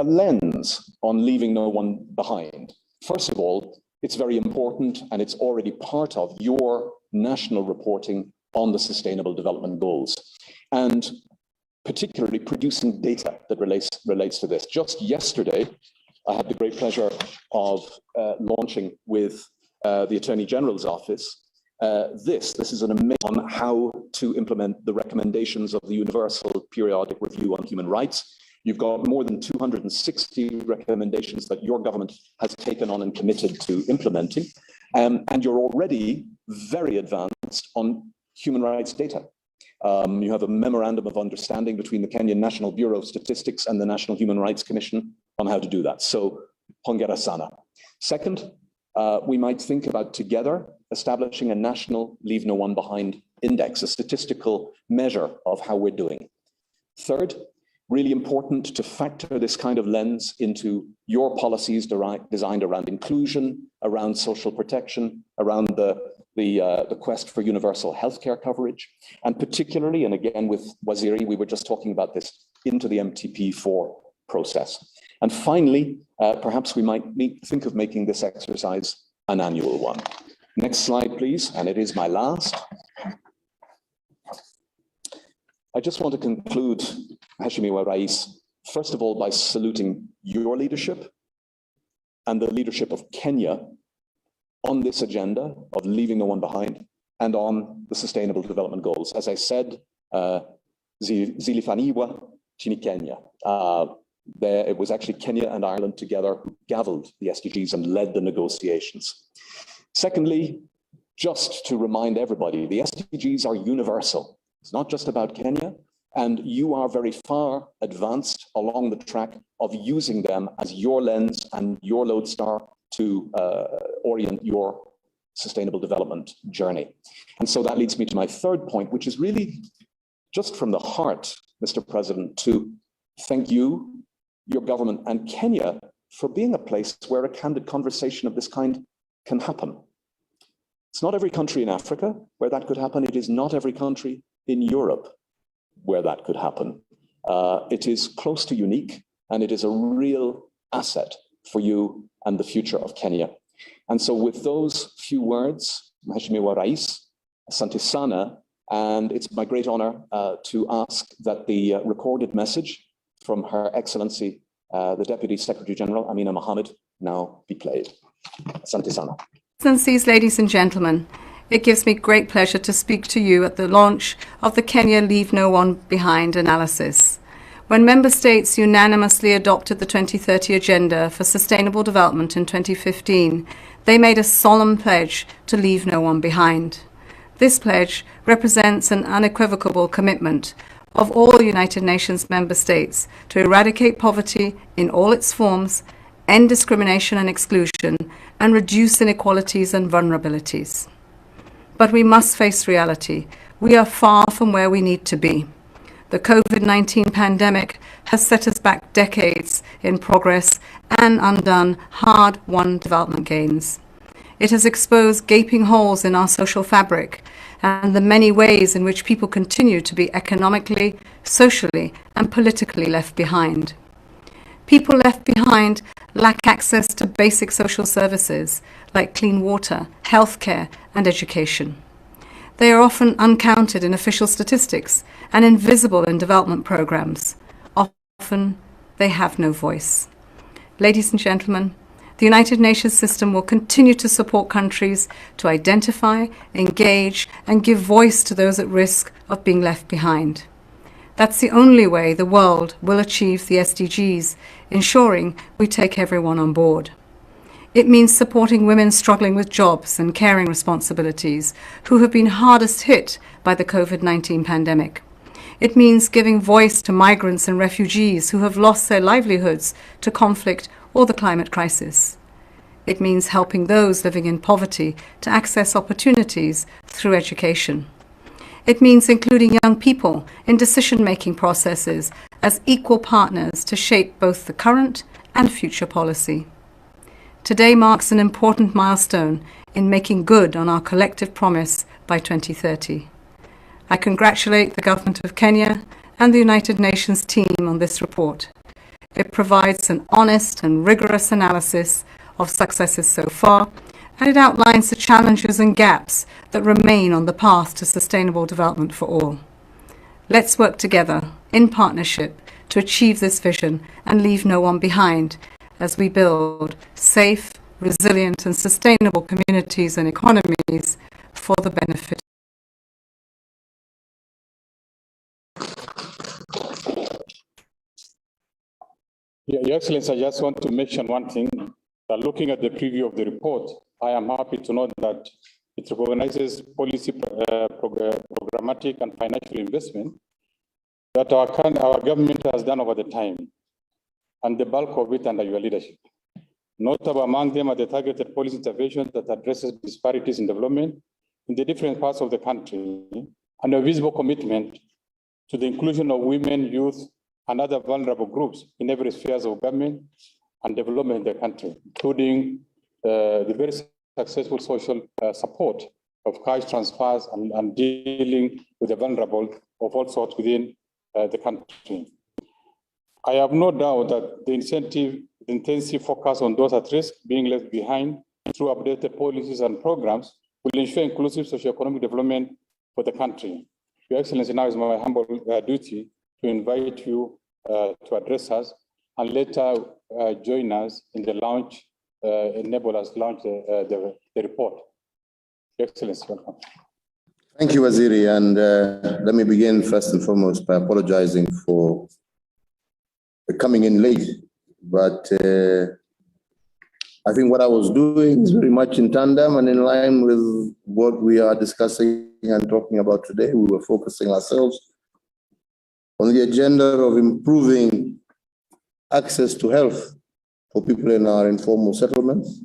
a lens on leaving no one behind. First of all, it's very important, and it's already part of your national reporting on the Sustainable Development Goals, and particularly producing data that relates to this. Just yesterday, I had the great pleasure of launching with the Attorney General's office this is an amazing on how to implement the recommendations of the Universal Periodic Review on Human Rights. You've got more than 260 recommendations that your government has taken on and committed to implementing, and you're already very advanced on human rights data. You have a memorandum of understanding between the Kenyan National Bureau of Statistics and the National Human Rights Commission on how to do that. So, hongera sana. Second, we might think about together establishing a national Leave No One Behind index, a statistical measure of how we're doing. Third, really important to factor this kind of lens into your policies designed around inclusion, around social protection, around the quest for universal healthcare coverage, and particularly, and again with Waziri, we were just talking about this, into the MTP4 process. And finally, perhaps we might think of making this exercise an annual one. Next slide, please, and it is my last. I just want to conclude, Mheshimiwa Rais, first of all, by saluting your leadership and the leadership of Kenya on this agenda of leaving no one behind and on the Sustainable Development Goals. As I said, zilifaniwa chini Kenya. It was actually Kenya and Ireland together who gavelled the SDGs and led the negotiations. Secondly, just to remind everybody, the SDGs are universal. It's not just about Kenya, and you are very far advanced along the track of using them as your lens and your lodestar to orient your sustainable development journey. And so that leads me to my third point, which is really just from the heart, Mr. President, to thank you, your government, and Kenya for being a place where a candid conversation of this kind can happen. It's not every country in Africa where that could happen. It is not every country in Europe where that could happen. It is close to unique, and it is a real asset for you and the future of Kenya. And so with those few words, Mheshimiwa Rais, asante sana, and it's my great honor to ask that the recorded message from Her Excellency, the Deputy Secretary General, Amina Mohammed, now be played. Asante sana. Excellencies, ladies and gentlemen, it gives me great pleasure to speak to you at the launch of the Kenya Leave No One Behind analysis. When member states unanimously adopted the 2030 Agenda for Sustainable Development in 2015, they made a solemn pledge to leave no one behind. This pledge represents an unequivocal commitment of all United Nations member states to eradicate poverty in all its forms, end discrimination and exclusion, and reduce inequalities and vulnerabilities. But we must face reality. We are far from where we need to be. The COVID-19 pandemic has set us back decades in progress and undone hard-won development gains. It has exposed gaping holes in our social fabric and the many ways in which people continue to be economically, socially, and politically left behind. People left behind lack access to basic social services like clean water, healthcare, and education. They are often uncounted in official statistics and invisible in development programs. Often, they have no voice. Ladies and gentlemen, the United Nations system will continue to support countries to identify, engage, and give voice to those at risk of being left behind. That's the only way the world will achieve the SDGs, ensuring we take everyone on board. It means supporting women struggling with jobs and caring responsibilities who have been hardest hit by the COVID-19 pandemic. It means giving voice to migrants and refugees who have lost their livelihoods to conflict or the climate crisis. It means helping those living in poverty to access opportunities through education. It means including young people in decision-making processes as equal partners to shape both the current and future policy. Today marks an important milestone in making good on our collective promise by 2030. I congratulate the Government of Kenya and the United Nations team on this report. It provides an honest and rigorous analysis of successes so far, and it outlines the challenges and gaps that remain on the path to sustainable development for all. Let's work together in partnership to achieve this vision and leave no one behind as we build safe, resilient and sustainable communities and economies for the benefit. Your Excellency, I just want to mention one thing, that looking at the preview of the report, I am happy to note that it recognizes policy, programmatic and financial investment that our government has done over the time, and the bulk of it under your leadership. Notable among them are the targeted policy interventions that addresses disparities in development in the different parts of the country, and a visible commitment to the inclusion of women, youth, and other vulnerable groups in every spheres of government and development in the country, including the very successful social support of cash transfers and dealing with the vulnerable of all sorts within the country. I have no doubt that the intensive focus on those at risk being left behind through updated policies and programs will ensure inclusive socio-economic development for the country. Your Excellency, now is my humble duty to invite you to address us and later join us in the launch, enable us to launch the report. Your Excellency, welcome. Thank you, Waziri, and let me begin first and foremost by apologizing for coming in late, but I think what I was doing is very much in tandem and in line with what we are discussing and talking about today. We were focusing ourselves on the agenda of improving access to health for people in our informal settlements.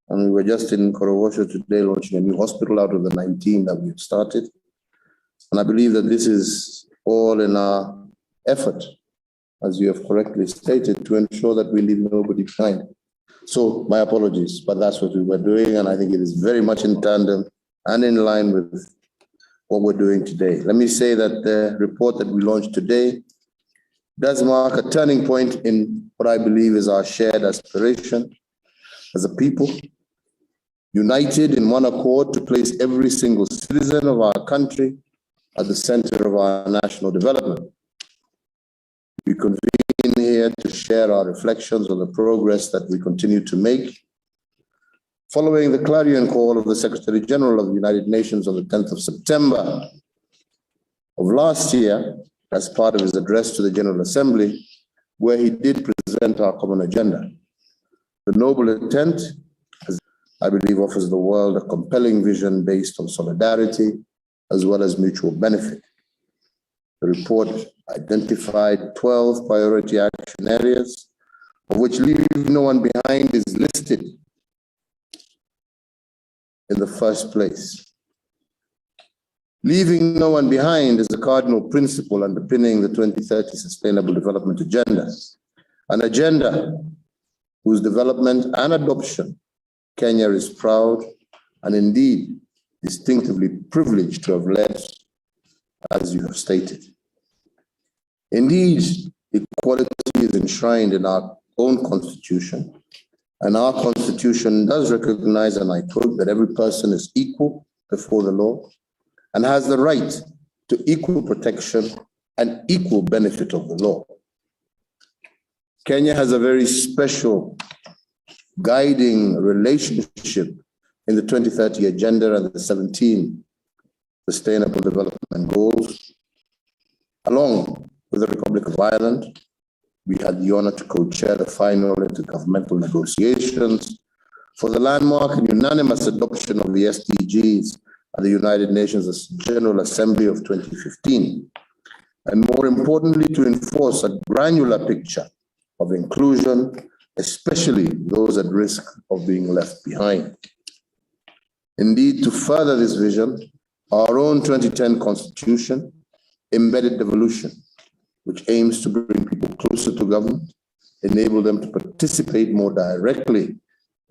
And we were just in Korowosho today launching a new hospital out of the 19 that we've started. And I believe that this is all in our effort, as you have correctly stated, to ensure that we leave nobody behind. So my apologies, but that's what we were doing. And I think it is very much in tandem and in line with what we're doing today. Let me say that the report that we launched today does mark a turning point in what I believe is our shared aspiration as a people, united in one accord to place every single citizen of our country at the center of our national development. We convene here to share our reflections on the progress that we continue to make. Following the clarion call of the Secretary General of the United Nations on the 10th of September of last year, as part of his address to the General Assembly, where he did present our common agenda. The noble intent, I believe, offers the world a compelling vision based on solidarity as well as mutual benefit. The report identified 12 priority action areas, of which Leave No One Behind is listed in the first place. Leaving no one behind is the cardinal principle underpinning the 2030 Sustainable Development Agenda, an agenda whose development and adoption Kenya is proud and indeed distinctively privileged to have led, as you have stated. Indeed, equality is enshrined in our own constitution, and our constitution does recognize, and I quote, that every person is equal before the law and has the right to equal protection and equal benefit of the law. Kenya has a very special guiding relationship in the 2030 Agenda and the 17 Sustainable Development Goals. Along with the Republic of Ireland, we had the honor to co-chair the final intergovernmental negotiations for the landmark and unanimous adoption of the SDGs at the United Nations General Assembly of 2015, and more importantly, to enforce a granular picture of inclusion, especially those at risk of being left behind. Indeed, to further this vision, our own 2010 Constitution embedded devolution, which aims to bring people closer to government, enable them to participate more directly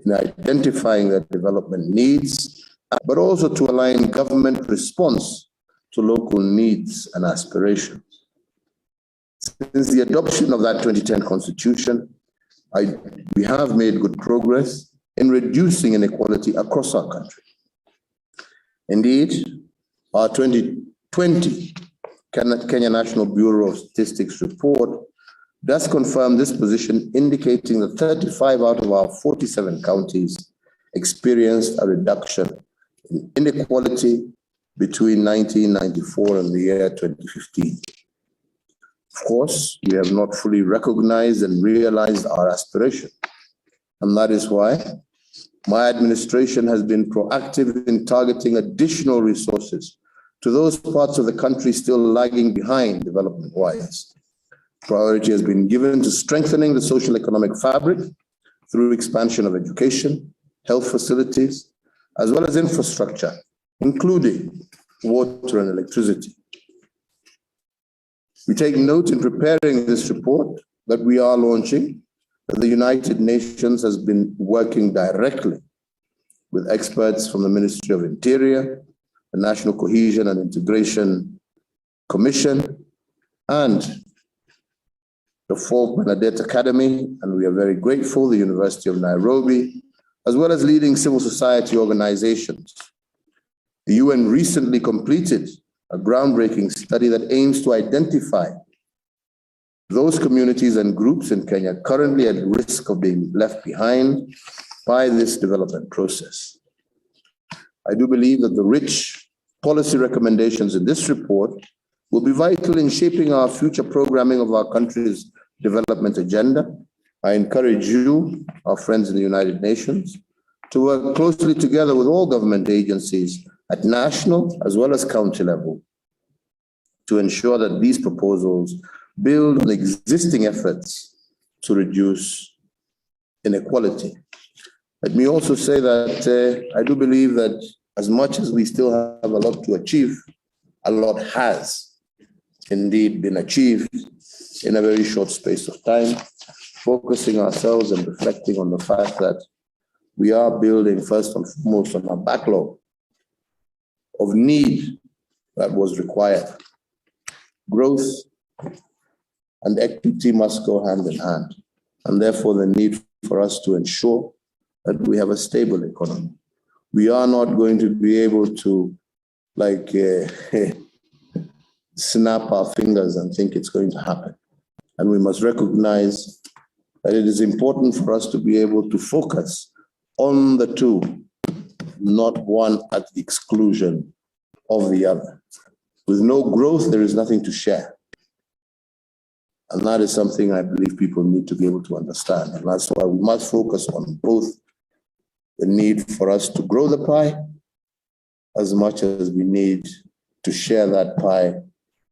in identifying their development needs, but also to align government response to local needs and aspirations. Since the adoption of that 2010 constitution, we have made good progress in reducing inequality across our country. Indeed, our 2020 Kenya National Bureau of Statistics report does confirm this position, indicating that 35 out of our 47 counties experienced a reduction in inequality between 1994 and the year 2015. Of course, we have not fully recognized and realized our aspiration, and that is why my administration has been proactive in targeting additional resources to those parts of the country still lagging behind development-wise. Priority has been given to strengthening the social economic fabric through expansion of education, health facilities, as well as infrastructure, including water and electricity. We take note in preparing this report that we are launching, that the United Nations has been working directly with experts from the Ministry of Interior, the National Cohesion and Integration Commission, and the Fort Bernadette Academy, and we are very grateful, the University of Nairobi, as well as leading civil society organizations. The UN recently completed a groundbreaking study that aims to identify those communities and groups in Kenya currently at risk of being left behind by this development process. I do believe that the rich policy recommendations in this report will be vital in shaping our future programming of our country's development agenda. I encourage you, our friends in the United Nations, to work closely together with all government agencies at national as well as county level to ensure that these proposals build on existing efforts to reduce inequality. Let me also say that I do believe that as much as we still have a lot to achieve, a lot has indeed been achieved in a very short space of time, focusing ourselves and reflecting on the fact that we are building first and foremost on a backlog of need that was required. Growth and equity must go hand in hand, and therefore the need for us to ensure that we have a stable economy. We are not going to be able to snap our fingers and think it's going to happen. And we must recognize that it is important for us to be able to focus on the two, not one at the exclusion of the other. With no growth, there is nothing to share. And that is something I believe people need to be able to understand. And that's why we must focus on both the need for us to grow the pie as much as we need to share that pie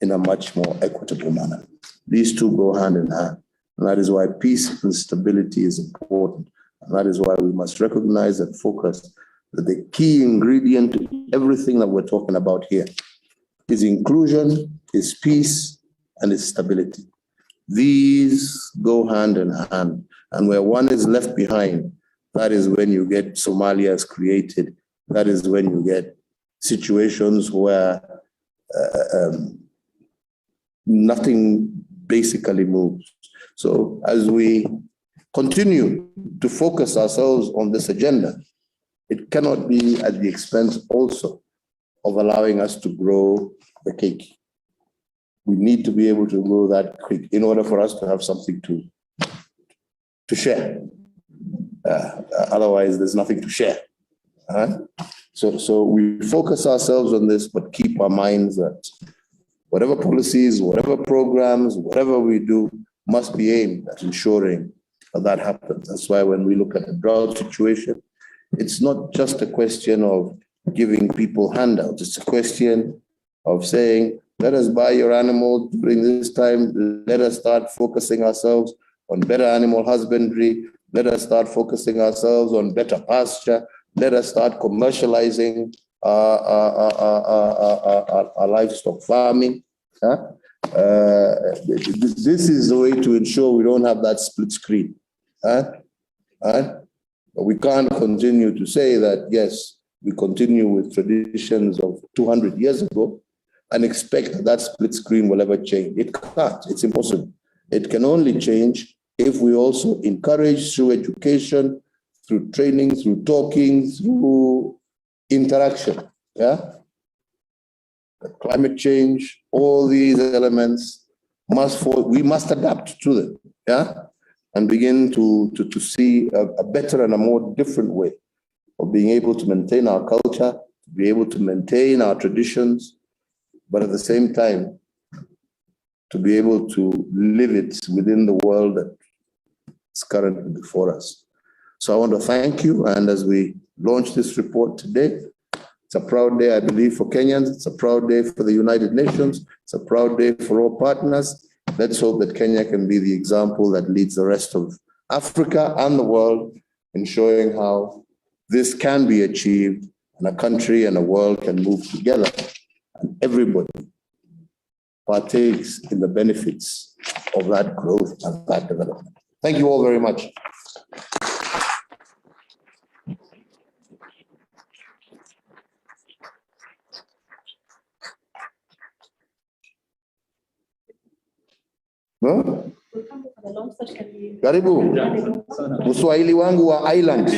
in a much more equitable manner. These two go hand in hand. And that is why peace and stability is important. And that is why we must recognize and focus that the key ingredient to everything that we're talking about here is inclusion, is peace, and is stability. These go hand in hand. And where one is left behind, that is when you get Somalia is created. That is when you get situations where nothing basically moves. So as we continue to focus ourselves on this agenda, it cannot be at the expense also of allowing us to grow the cake. We need to be able to grow that cake in order for us to have something to share. Otherwise, there's nothing to share. So we focus ourselves on this, but keep our minds that whatever policies, whatever programs, whatever we do must be aimed at ensuring that happens. That's why when we look at the drought situation, it's not just a question of giving people handouts. It's a question of saying, let us buy your animal during this time. Let us start focusing ourselves on better animal husbandry. Let us start focusing ourselves on better pasture. Let us start commercializing our livestock farming. This is the way to ensure we don't have that split screen. We can't continue to say that, yes, we continue with traditions of 200 years ago and expect that split screen will ever change. It can't. It's impossible. It can only change if we also encourage through education, through training, through talking, through interaction. Yeah. Climate change, all these elements we must adapt to them. Yeah. And begin to see a better and a more different way of being able to maintain our culture, to be able to maintain our traditions, but at the same time, to be able to live it within the world that's currently before us. So I want to thank you. And as we launch this report today, it's a proud day, I believe, for Kenyans. It's a proud day for the United Nations. It's a proud day for all partners. Let's hope that Kenya can be the example that leads the rest of Africa and the world in showing how this can be achieved and a country and a world can move together and everybody partakes in the benefits of that growth and that development. Thank you all very much. No? Karibu. Uswahili wangu wa island.